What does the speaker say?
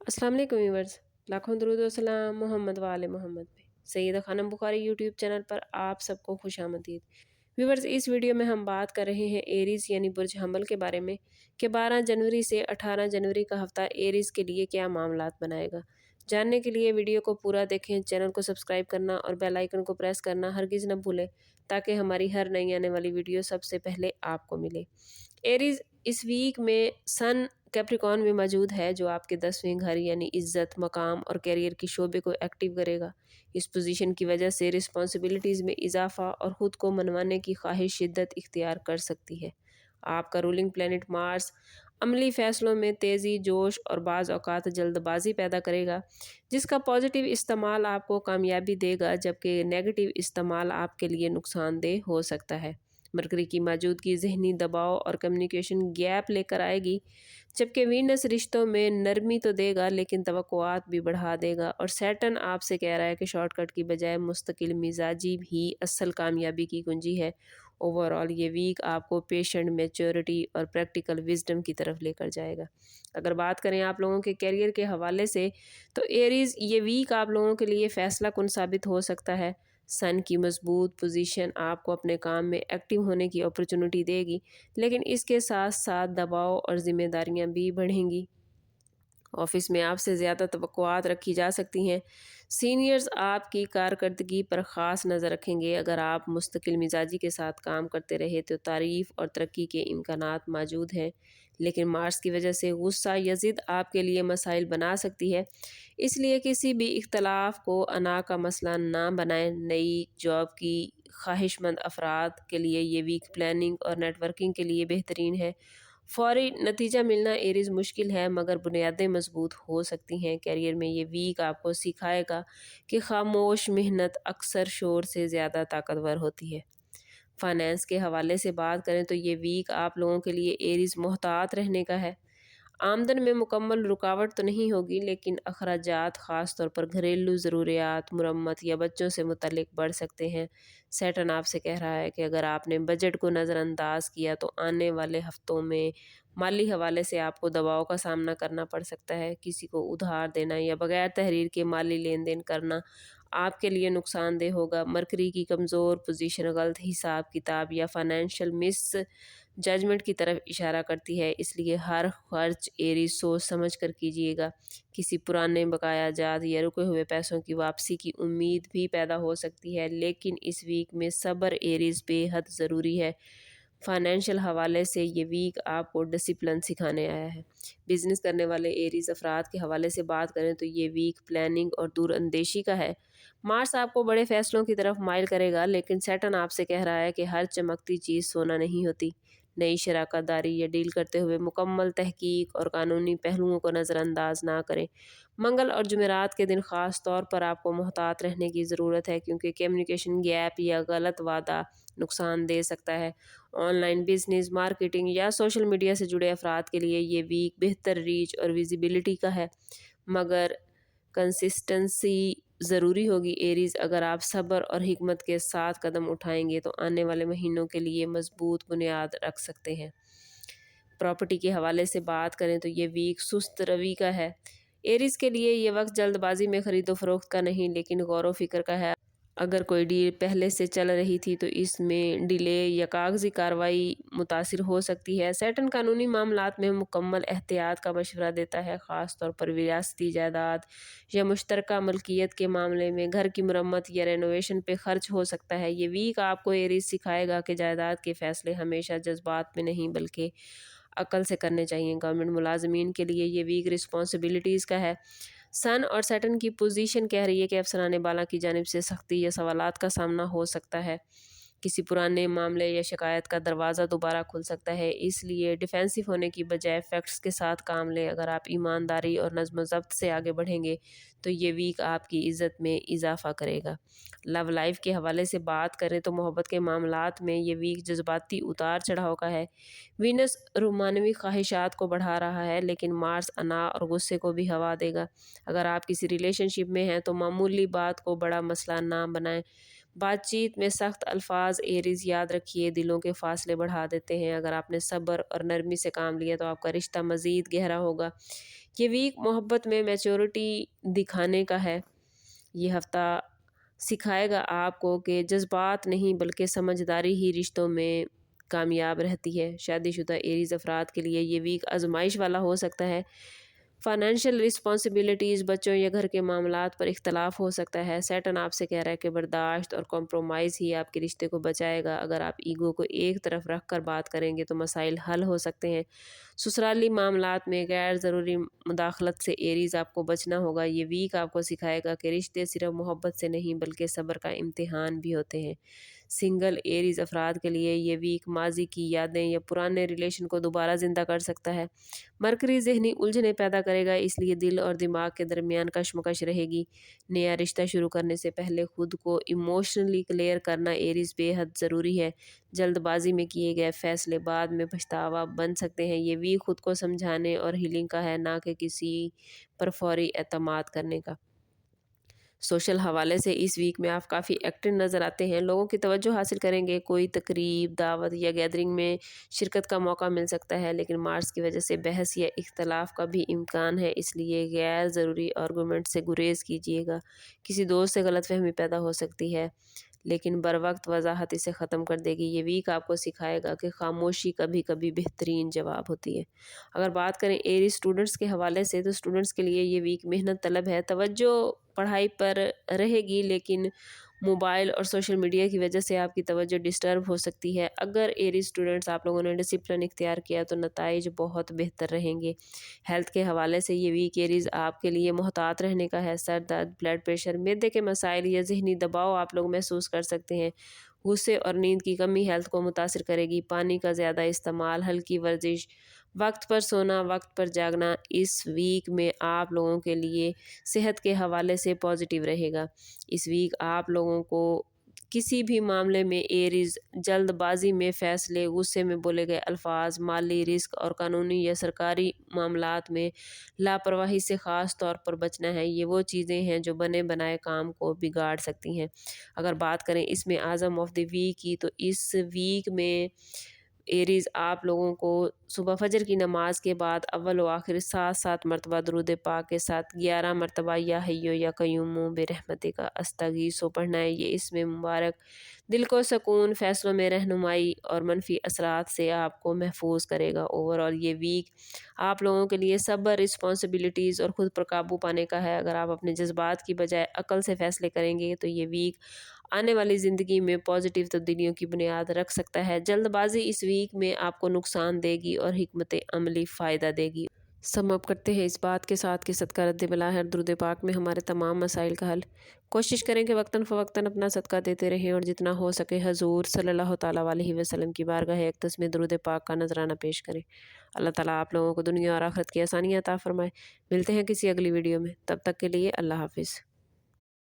अस्सलाम वालेकुम व्यूअर्स, लाखों दरूद व सलाम मोहम्मद वाले मोहम्मद पे। सैयदा खानम बुखारी यूट्यूब चैनल पर आप सबको खुशामदीद। व्यूअर्स, इस वीडियो में हम बात कर रहे हैं एरीज़ यानी बुर्ज हमल के बारे में कि 12 जनवरी से 18 जनवरी का हफ्ता एरीज़ के लिए क्या मामलात बनाएगा। जानने के लिए वीडियो को पूरा देखें, चैनल को सब्सक्राइब करना और बेल आइकन को प्रेस करना हरगिज़ न भूलें ताकि हमारी हर नई आने वाली वीडियो सबसे पहले आपको मिले। एरीज इस वीक में सन कैप्रिकॉन में मौजूद है जो आपके 10वें घर यानी इज्जत, मकाम और करियर की शोबे को एक्टिव करेगा। इस पोजीशन की वजह से रिस्पॉन्सिबिलिटीज़ में इजाफा और ख़ुद को मनवाने की ख्वाहिश शिद्दत इख्तियार कर सकती है। आपका रूलिंग प्लैनेट मार्स अमली फ़ैसलों में तेज़ी, जोश और बाज़ औक़ात जल्दबाजी पैदा करेगा, जिसका पॉजिटिव इस्तेमाल आपको कामयाबी देगा जबकि नेगेटिव इस्तेमाल आपके लिए नुकसानदेह हो सकता है। मरकरी की मौजूदगी ज़हनी दबाव और कम्युनिकेशन गैप लेकर आएगी, जबकि वीनस रिश्तों में नरमी तो देगा लेकिन तवक्कुआत भी बढ़ा देगा। और सैटर्न आपसे कह रहा है कि शॉर्टकट की बजाय मुस्तकिल मिजाजी भी असल कामयाबी की कुंजी है। ओवरऑल ये वीक आपको पेशेंट, मैच्योरिटी और प्रैक्टिकल विजडम की तरफ लेकर जाएगा। अगर बात करें आप लोगों के करियर के हवाले से, तो एरीज़ ये वीक आप लोगों के लिए फ़ैसला कुन साबित हो सकता है। सन की मजबूत पोजीशन आपको अपने काम में एक्टिव होने की अपॉर्चुनिटी देगी, लेकिन इसके साथ साथ दबाव और जिम्मेदारियां भी बढ़ेंगी। ऑफिस में आपसे ज़्यादा तवक्कुआत रखी जा सकती हैं। सीनियर्स आपकी कारकर्दगी पर ख़ास नज़र रखेंगे। अगर आप मुस्तकिल मिजाजी के साथ काम करते रहे तो तारीफ़ और तरक्की के इम्कानात मौजूद हैं, लेकिन मार्स की वजह से गुस्सा या ज़िद आपके लिए मसाइल बना सकती है। इसलिए किसी भी इख्तलाफ को अना का मसला ना बनाएं। नई जॉब की ख्वाहिशमंद अफराद के लिए ये वीक प्लानिंग और नेटवर्किंग के लिए बेहतरीन है। फौरी नतीजा मिलना एरीज मुश्किल है, मगर बुनियादें मजबूत हो सकती हैं। कैरियर में ये वीक आपको सिखाएगा कि खामोश मेहनत अक्सर शोर से ज़्यादा ताकतवर होती है। फाइनेंस के हवाले से बात करें तो ये वीक आप लोगों के लिए एरीज मोहतात रहने का है। आमदन में मुकम्मल रुकावट तो नहीं होगी, लेकिन अखराजात ख़ास तौर पर घरेलू ज़रूरियात, मुरम्मत या बच्चों से मुतल्लिक बढ़ सकते हैं। सैटर्न आपसे कह रहा है कि अगर आपने बजट को नज़रअंदाज किया तो आने वाले हफ्तों में माली हवाले से आपको दबाव का सामना करना पड़ सकता है। किसी को उधार देना या बगैर तहरीर के माली लेन देन करना आपके लिए नुकसानदेह होगा। मरकरी की कमज़ोर पोजीशन गलत हिसाब किताब या फाइनेंशियल मिस जजमेंट की तरफ इशारा करती है, इसलिए हर खर्च एरीज सोच समझ कर कीजिएगा। किसी पुराने बकाया जात या रुके हुए पैसों की वापसी की उम्मीद भी पैदा हो सकती है, लेकिन इस वीक में सब्र एरीज बेहद ज़रूरी है। फाइनेंशियल हवाले से ये वीक आपको डिसिप्लिन सिखाने आया है। बिजनेस करने वाले एरीज अफराद के हवाले से बात करें तो ये वीक प्लानिंग और दूरअंदेशी का है। मार्स आपको बड़े फैसलों की तरफ माइल करेगा, लेकिन सैटर्न आपसे कह रहा है कि हर चमकती चीज़ सोना नहीं होती। नई शराकतदारी या डील करते हुए मुकम्मल तहकीक और कानूनी पहलुओं को नज़रअंदाज ना करें। मंगल और जुमेरात के दिन ख़ास तौर पर आपको मोहतात रहने की ज़रूरत है, क्योंकि कम्युनिकेशन गैप या गलत वादा नुकसान दे सकता है। ऑनलाइन बिजनेस, मार्केटिंग या सोशल मीडिया से जुड़े अफराद के लिए ये वीक बेहतर रीच और विजिबिलिटी का है, मगर कंसिस्टेंसी ज़रूरी होगी। एरीज, अगर आप सब्र और हिकमत के साथ कदम उठाएंगे तो आने वाले महीनों के लिए मजबूत बुनियाद रख सकते हैं। प्रॉपर्टी के हवाले से बात करें तो ये वीक सुस्त रवि का है। एरीज के लिए ये वक्त जल्दबाजी में खरीदो फरोख्त का नहीं, लेकिन गौर व फिक्र का है। अगर कोई डील पहले से चल रही थी तो इसमें डिले या कागजी कार्रवाई मुतासिर हो सकती है। सैटर्न कानूनी मामलात में मुकम्मल एहतियात का मशवरा देता है, ख़ास तौर पर विरासती जायदाद या मुश्तरका मलकियत के मामले में। घर की मरम्मत या रेनोवेशन पे खर्च हो सकता है। ये वीक आपको एरीज सिखाएगा कि जायदाद के फ़ैसले हमेशा जज्बात में नहीं बल्कि अकल से करने चाहिए। गवर्नमेंट मुलाजमीन के लिए ये वीक रिस्पॉन्सिबिलिटीज़ का है। सन और सैटर्न की पोजीशन कह रही है कि अफसरान बाला की जानिब से सख्ती या सवालात का सामना हो सकता है। किसी पुराने मामले या शिकायत का दरवाज़ा दोबारा खुल सकता है, इसलिए डिफेंसिव होने की बजाय फैक्ट्स के साथ काम लें। अगर आप ईमानदारी और नज़्म ज़ब्त से आगे बढ़ेंगे तो ये वीक आपकी इज़्ज़त में इजाफा करेगा। लव लाइफ के हवाले से बात करें तो मोहब्बत के मामलात में ये वीक जज्बाती उतार चढ़ाव का है। वीनस रोमानवी ख्वाहिशात को बढ़ा रहा है, लेकिन मार्स अना और गुस्से को भी हवा देगा। अगर आप किसी रिलेशनशिप में हैं तो मामूली बात को बड़ा मसला ना बनाएं। बातचीत में सख्त अल्फाज एरीज याद रखिए दिलों के फासले बढ़ा देते हैं। अगर आपने सब्र और नरमी से काम लिया तो आपका रिश्ता मज़ीद गहरा होगा। یہ ویک محبت میں میچورٹی دکھانے کا ہے۔ یہ ہفتہ سکھائے گا آپ کو کہ جذبات نہیں بلکہ سمجھداری ہی رشتوں میں کامیاب رہتی ہے۔ شادی شدہ ایریز افراد کے لیے یہ ویک آزمائش والا ہو سکتا ہے۔ فائنینشیل رسپانسبلٹیز، بچوں یا گھر کے معاملات پر اختلاف ہو سکتا ہے۔ سیٹن آپ سے کہہ رہا ہے کہ برداشت اور کمپرومائز ہی آپ کے رشتے کو بچائے گا۔ اگر آپ ایگو کو ایک طرف رکھ کر بات کریں گے تو مسائل حل ہو سکتے ہیں۔ سسرالی معاملات میں غیر ضروری مداخلت سے ایریز آپ کو بچنا ہوگا۔ یہ ویک آپ کو سکھائے گا کہ رشتے صرف محبت سے نہیں بلکہ صبر کا امتحان بھی ہوتے ہیں۔ سنگل ایریز افراد کے لیے یہ ویک ماضی کی یادیں یا پرانے ریلیشن کو دوبارہ زندہ کر سکتا ہے۔ مرکری ذہنی الجھنیں پیدا کرے گا، اس لیے دل اور دماغ کے درمیان کشمکش رہے گی۔ نیا رشتہ شروع کرنے سے پہلے خود کو ایموشنلی کلیئر کرنا ایریز بے حد ضروری ہے۔ جلد بازی میں کیے گئے فیصلے بعد میں پچھتاوا بن سکتے ہیں۔ یہ ویک خود کو سمجھانے اور ہیلنگ کا ہے، نہ کہ کسی پر فوری اعتماد کرنے کا۔ سوشل حوالے سے اس ویک میں آپ کافی ایکٹیو نظر آتے ہیں، لوگوں کی توجہ حاصل کریں گے۔ کوئی تقریب، دعوت یا گیدرنگ میں شرکت کا موقع مل سکتا ہے، لیکن مارس کی وجہ سے بحث یا اختلاف کا بھی امکان ہے، اس لیے غیر ضروری آرگومنٹ سے گریز کیجیے گا۔ کسی دوست سے غلط فہمی پیدا ہو سکتی ہے، لیکن بروقت وضاحت اسے ختم کر دے گی۔ یہ ویک آپ کو سکھائے گا کہ خاموشی کبھی کبھی بہترین جواب ہوتی ہے۔ اگر بات کریں ایریز اسٹوڈنٹس کے حوالے سے، تو اسٹوڈنٹس کے لیے یہ ویک محنت طلب ہے۔ توجہ پڑھائی پر رہے گی، لیکن موبائل اور سوشل میڈیا کی وجہ سے آپ کی توجہ ڈسٹرب ہو سکتی ہے۔ اگر ایریز اسٹوڈنٹس آپ لوگوں نے ڈسپلن اختیار کیا تو نتائج بہت بہتر رہیں گے۔ ہیلتھ کے حوالے سے یہ ویک ایریز آپ کے لیے محتاط رہنے کا ہے۔ سر درد، بلڈ پریشر، معدے کے مسائل یا ذہنی دباؤ آپ لوگ محسوس کر سکتے ہیں۔ غصے اور نیند کی کمی ہیلتھ کو متاثر کرے گی۔ پانی کا زیادہ استعمال، ہلکی ورزش، وقت پر سونا، وقت پر جاگنا اس ویک میں آپ لوگوں کے لیے صحت کے حوالے سے پازیٹیو رہے گا۔ اس ویک آپ لوگوں کو کسی بھی معاملے میں ایریز جلد بازی میں فیصلے، غصے میں بولے گئے الفاظ، مالی رسک اور قانونی یا سرکاری معاملات میں لاپرواہی سے خاص طور پر بچنا ہے۔ یہ وہ چیزیں ہیں جو بنے بنائے کام کو بگاڑ سکتی ہیں۔ اگر بات کریں اسم اعظم آف دی ویک کی، تو اس ویک میں ایریز آپ لوگوں کو صبح فجر کی نماز کے بعد اول و آخر 7 مرتبہ درود پاک کے ساتھ 11 مرتبہ یا حیو یا قیوم برحمتک استغیث پڑھنا ہے۔ یہ اسم مبارک دل کو سکون، فیصلوں میں رہنمائی اور منفی اثرات سے آپ کو محفوظ کرے گا۔ اوورآل یہ ویک آپ لوگوں کے لیے صبر، رسپانسبلٹیز اور خود پر قابو پانے کا ہے۔ اگر آپ اپنے جذبات کی بجائے عقل سے فیصلے کریں گے تو یہ ویک آنے والی زندگی میں پازیٹیو تبدیلیوں کی بنیاد رکھ سکتا ہے۔ جلد بازی اس ویک میں آپ کو نقصان دے گی اور حکمت عملی فائدہ دے گی۔ سم اپ کرتے ہیں اس بات کے ساتھ کہ صدقہ رد بلاہر درود پاک میں ہمارے تمام مسائل کا حل۔ کوشش کریں کہ وقتاً فوقتاً اپنا صدقہ دیتے رہیں اور جتنا ہو سکے حضور صلی اللہ تعالیٰ علیہ وسلم کی بارگاہ اقدس میں درود پاک کا نذرانہ پیش کریں۔ اللہ تعالیٰ آپ لوگوں کو دنیا اور آخرت کی آسانیاں عطا فرمائے۔ ملتے ہیں کسی اگلی ویڈیو میں، تب تک کے لیے اللہ حافظ۔